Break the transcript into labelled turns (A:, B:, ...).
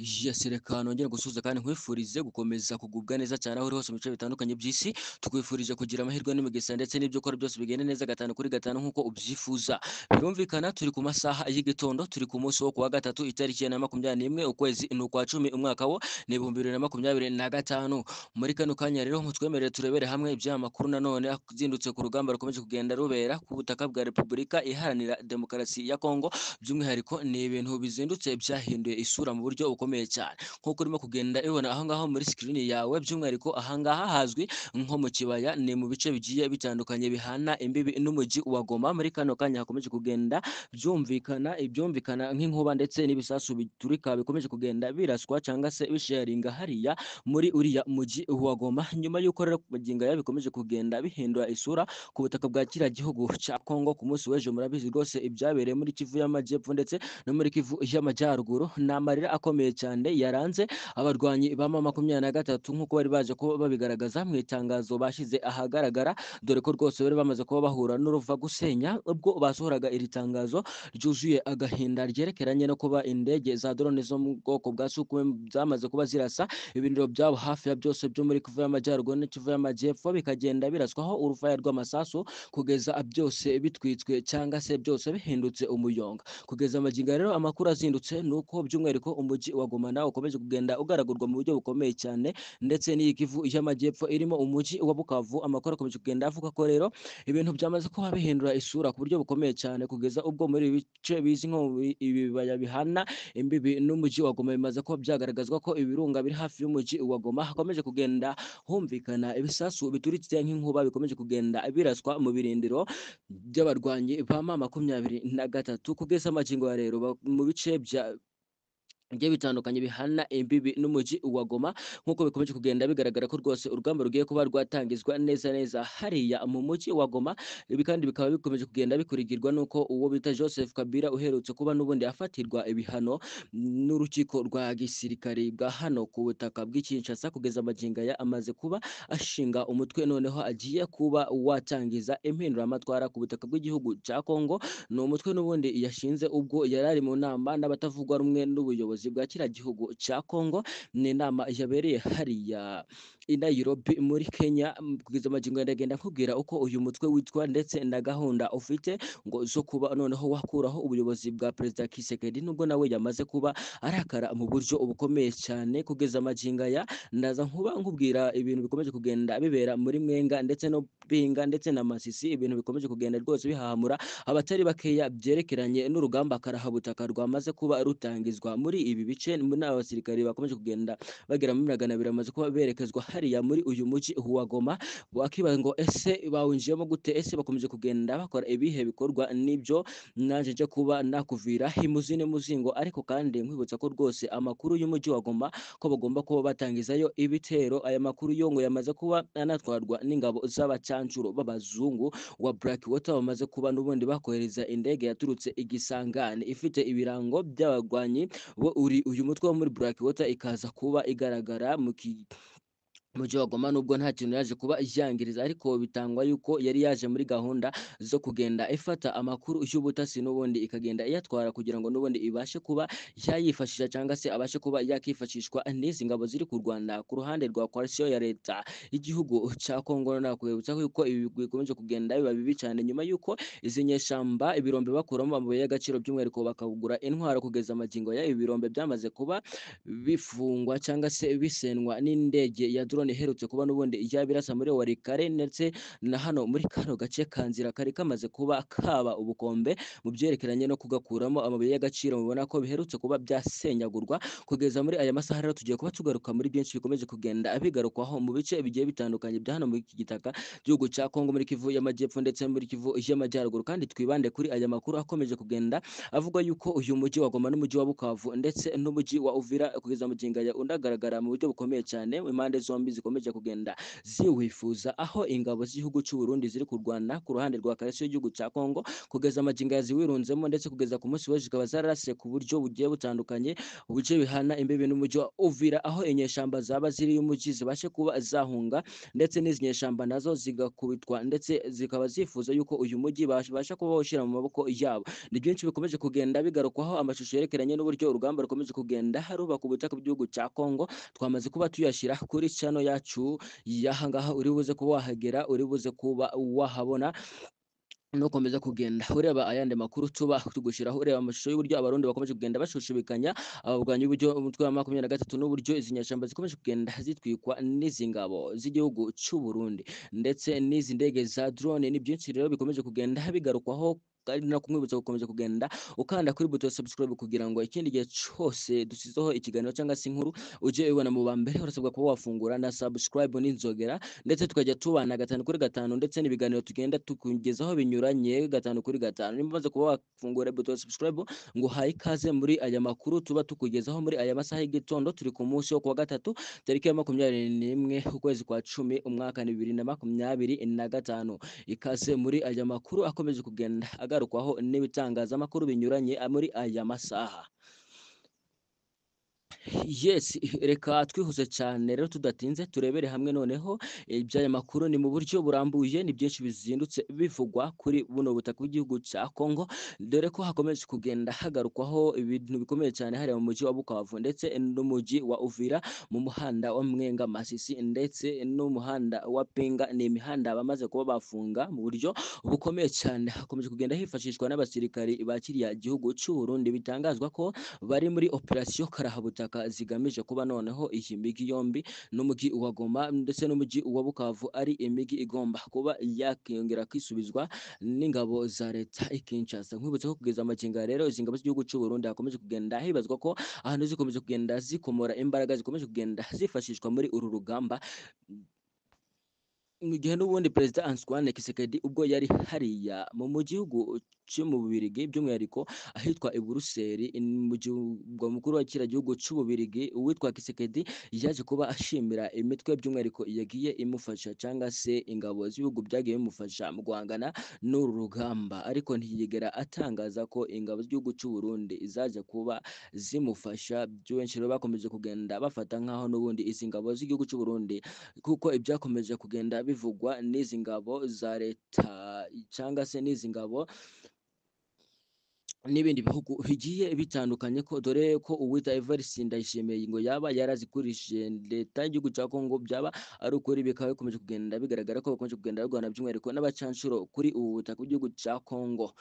A: Yes, reka nongere gusuhuza kandi nkwifurize gukomeza kugubwa neza cyane aho uri hose mu bice bitandukanye by'isi. Tukwifurije kugira amahirwe n'imigisha ndetse n'ibyo ukora byose bigende neza gatanu kuri gatanu nk'uko ubyifuza. Birumvikana turi ku masaha y'igitondo, turi ku munsi wo kuwa gatatu itariki ya 21 ukwezi ni ukwa 10 umwaka wo ni 2025. Muri kano kanya rero mutwemerere turebere hamwe iby'amakuru nanone azindutse ku rugamba rukomeje kugenda rubera ku butaka bwa Repubulika Iharanira Demokarasi ya Kongo. By'umwihariko ni ibintu bizindutse byahinduye isura mu buryo bukomeye cyane nk'uko urimo kugenda ibona aho ngaho muri screen yawe. By'umwihariko aha ngaha hazwi nko mu kibaya, ni mu bice bigiye bitandukanye bihana imbibi n'umujyi wa Goma. Muri kano kanya hakomeje kugenda ibyumvikana nk'inkuba ndetse n'ibisasu biturika bikomeje kugenda biraswa cyangwa se bisharinga hariya muri uriya mujyi wa Goma, nyuma y'uko rero magingo ya bikomeje kugenda bihindura isura ku butaka bwa kiriya gihugu cya Kongo. Ku munsi w'ejo murabizi rwose ibyabereye muri Kivu y'Amajyepfo ndetse no muri Kivu y'Amajyaruguru, ni amarira akomeye cyane yaranze abarwanyi ba M23 nk'uko bari baje kuba babigaragaza mu itangazo bashyize ahagaragara, dore ko rwose bari bamaze kuba bahura n'uruva gusenya ubwo basohoraga iri tangazo ryuzuye agahinda ryerekeranye no kuba indege za drone zo mu bwoko bwa Sukhoi zamaze kuba zirasa ibiniro byabo hafi ya byose byo muri Kivu y'Amajyaruguru na Kivu y'Amajyepfo, bikagenda biraswaho urufaya rw'amasasu kugeza byose bitwitswe cyangwa se byose bihindutse umuyonga. Kugeza amagingo rero amakuru azindutse nuko by'umwihariko umujyi wa Goma nawo ukomeje kugenda ugaragurwa mu buryo bukomeye cyane, ndetse n'iyi Kivu y'Amajyepfo irimo umujyi wa Bukavu. Amakuru akomeje kugenda avuga ko rero ibintu byamaze kuba bihindura isura ku buryo bukomeye cyane, kugeza ubwo muri ibi bice bizi nko ibibaya bihana imbibi n'umujyi wa Goma bimaze kuba byagaragazwa ko ibirunga biri hafi y'umujyi wa Goma hakomeje kugenda humvikana ibisasu bituritse nk'inkuba bikomeje kugenda biraswa mu birindiro by'abarwanyi ba M23. Kugeza amagingo ya rero mu bice bigiye bitandukanye bihana imbibi n'umujyi wa Goma, nk'uko bikomeje kugenda bigaragara ko rwose urugamba rugiye kuba rwatangizwa neza neza hariya mu mujyi wa Goma. Ibi kandi bikaba bikomeje kugenda bikurikirwa n'uko uwo bita Joseph Kabila uherutse kuba n'ubundi afatirwa ibihano n'urukiko rwa gisirikari bwa hano ku butaka bw'Kinshasa. Kugeza amagingo ya amaze kuba ashinga umutwe noneho agiye kuba watangiza impinduramatwara ku butaka bw'igihugu cya Kongo. Ni umutwe n'ubundi yashinze ubwo yari ari mu nama n'abatavugwa rumwe n'ubuyobozi bwa kiriya gihugu cya Kongo. Ni inama yabereye hariya i Nairobi muri Kenya. Kugeza amagingo ndagenda nkubwira uko uyu mutwe witwa ndetse na gahunda ufite ngo zo kuba noneho wakuraho ubuyobozi bwa Perezida Tshisekedi, nubwo nawe yamaze kuba arakara mu buryo bukomeye cyane. Kugeza amagingo ya ndaza nkuba nkubwira ibintu bikomeje kugenda bibera muri Mwenga ndetse no Pinga ndetse na Masisi, ibintu bikomeje kugenda rwose bihahamura abatari bakeya byerekeranye n'urugamba karahabutaka rwamaze kuba rutangizwa muri ibi bice. N'abasirikari bakomeje kugenda bagera muri 200 bamaze kuba berekezwa hariya muri uyu mujyi wa Goma. Wakibaza ngo ese bawinjiyemo gute, ese bakomeje kugenda bakora ibihe bikorwa? Nibyo naje nje kuba nakuvira himuzine muzingo, ariko kandi nkwibutsa ko rwose amakuru y'umujyi wa Goma ko bagomba kuba batangizayo ibitero. Aya makuru yo ngo yamaze kuba anatwarwa n'ingabo z'abacancuro b'abazungu wa Blackwater, bamaze kuba n'ubundi bakohereza indege yaturutse igisangane ifite ibirango by'abagwanyi bo uyu mutwe wo muri Blackwater, ikaza kuba igaragara mu mujyi wa Goma. Nubwo nta kintu yaje kuba yangiriza, ariko bitangwa yuko yari yaje muri gahunda zo kugenda ifata amakuru y'ubutasi n'ubundi ikagenda iyatwara kugira ngo n'ubundi ibashe kuba yayifashisha cyangwa se abashe kuba yakifashishwa n'izi ngabo ziri ku Rwanda ku ruhande rwa coalition ya leta y'igihugu cya Kongo. Nakwibutsa yuko ibi bikomeje kugenda biba bibi cyane nyuma yuko izi nyeshamba ibirombe bakuramo amabuye y'agaciro, by'umwihariko bakagura intwaro. Kugeza amagingo ya ibirombe byamaze kuba bifungwa cyangwa se bisenwa n'indege ya drone iherutse kuba n'ubundi yabirasa muri Warikare ndetse na hano muri kano gace kanzira kari kamaze kuba kaba ubukombe mu byerekeranye no kugakuramo amabuye y'agaciro. Mubona ko biherutse kuba byasenyagurwa. Kugeza muri aya masaha rero tugiye kuba tugaruka muri byinshi bikomeje kugenda bigarukwaho mu bice bigiye bitandukanye bya hano muri iki gitaka gihugu cya Kongo, muri Kivu y'Amajyepfo ndetse muri Kivu y'Amajyaruguru. Kandi twibande kuri aya makuru akomeje kugenda avuga yuko uyu mujyi wa Goma n'umujyi wa Bukavu ndetse n'umujyi wa Uvira kugeza amagingo ya undagaragara mu buryo bukomeye cyane impande zombi zombi zikomeje kugenda ziwifuza, aho ingabo z'igihugu cy'u Burundi ziri kurwana ku ruhande rwa Karasi y'igihugu cya Kongo kugeza amagingo yaziwirunzemo, ndetse kugeza ku munsi w'ejo zikaba zararase ku buryo bugiye butandukanye ubuce bihana imbibi n'umujyi wa Uvira, aho inyeshamba zaba ziri umujyi zibashe kuba zahunga, ndetse n'izi nyeshamba nazo zigakubitwa, ndetse zikaba zifuza yuko uyu mujyi babasha kuba bawushyira mu maboko yabo. Ni byinshi bikomeje kugenda bigarukwaho, amashusho yerekeranye n'uburyo urugamba rukomeje kugenda harubaka ubutaka bw'igihugu cya Kongo, twamaze kuba tuyashyira kuri channel yacu y'ahangaha, uri buze kuba wahagera, uri buze kuba wahabona nukomeza kugenda ureba ayandi makuru tuba tugushyiraho, ureba amashusho y'uburyo abarundi bakomeje kugenda bashushubikanya ababwanyi uburyo umutwe wa 23 n'uburyo izi nyashamba zikomeje kugenda zitwikwa n'izi ngabo z'igihugu cy'u Burundi ndetse n'izi ndege za drone. Ni byinshi rero bikomeje kugenda bigarukwaho, kandi no kumwibutsa gukomeza kugenda ukanda kuri buto subscribe kugira ngo ikindi gihe cyose dusizeho ikiganiro cyangwa se inkuru ujye ubona mu bambere. Urasabwa kuba wafungura na subscribe n'inzogera, ndetse tukajya tubana 5 kuri 5, ndetse n'ibiganiro tugenda tukugezaho binyuranye 5 kuri 5. Nimba umaze kuba wafungura buto subscribe, ngo haye ikaze muri aya makuru tuba tukugezaho muri aya masaha y'igitondo. Turi ku munsi wo kuwa gatatu tariki ya 21 ukwezi kwa 10 umwaka 2025. Ikaze muri aya makuru akomeje kugenda agarukwaho n'ibitangazamakuru binyuranye muri aya masaha. Yes, reka twihuse cyane rero tudatinze turebere hamwe noneho iby'aya makuru ni mu buryo burambuye. Ni byinshi bizindutse bivugwa kuri buno butaka bw'igihugu cya Kongo, dore ko hakomeje kugenda hagarukwaho ibintu bikomeye cyane hariya mu mujyi wa Bukavu ndetse n'umujyi wa Uvira, mu muhanda wa Mwenga Masisi ndetse n'umuhanda wa Penga. Ni imihanda bamaze kuba bafunga mu buryo bukomeye cyane, hakomeje kugenda hifashishwa n'abasirikari ba kiriya gihugu cy'u Burundi, bitangazwa ko bari muri operation Karahabutaka zigamije kuba noneho iyi migi yombi n'umujyi wa Goma ndetse n'umujyi wa Bukavu ari imigi igomba kuba yakiyongera kwisubizwa n'ingabo za leta Kinshasa. Nkwibutse ko kugeza amagingo rero izi ngabo z'igihugu cy'u Burundi hakomeje kugenda hibazwa ko ahantu zikomeje kugenda zikomora imbaraga zikomeje kugenda zifashishwa muri uru rugamba, mu gihe n'ubundi Perezida Antoine Tshisekedi ubwo yari hariya mu gihugu cyo mu Bubiligi, by'umwihariko ahitwa i Buruseli mu gihugu mukuru wa kiriya gihugu cy'u Bubiligi, uwitwa Tshisekedi yaje kuba ashimira imitwe by'umwihariko yagiye imufasha cyangwa se ingabo z'ibihugu byagiye bimufasha mu guhangana n'uru rugamba, ariko ntiyigera atangaza ko ingabo z'igihugu cy'u Burundi zaje kuba zimufasha. Benshi rero bakomeje kugenda bafata nk'aho n'ubundi izi ngabo z'igihugu cy'u Burundi, kuko ibyakomeje kugenda bivugwa n'izi ngabo za leta cyangwa se n'izi ngabo n'ibindi bihugu bigiye bitandukanye, ko dore ko uwita Evariste Ndayishimiye ngo yaba yarazikurishije leta y'igihugu cya Kongo, byaba ari ukuri. Bikaba bikomeje kugenda bigaragara ko bakomeje kugenda barwana by'umwihariko n'abacanshuro kuri ubu butaka bw'igihugu cya Kongo.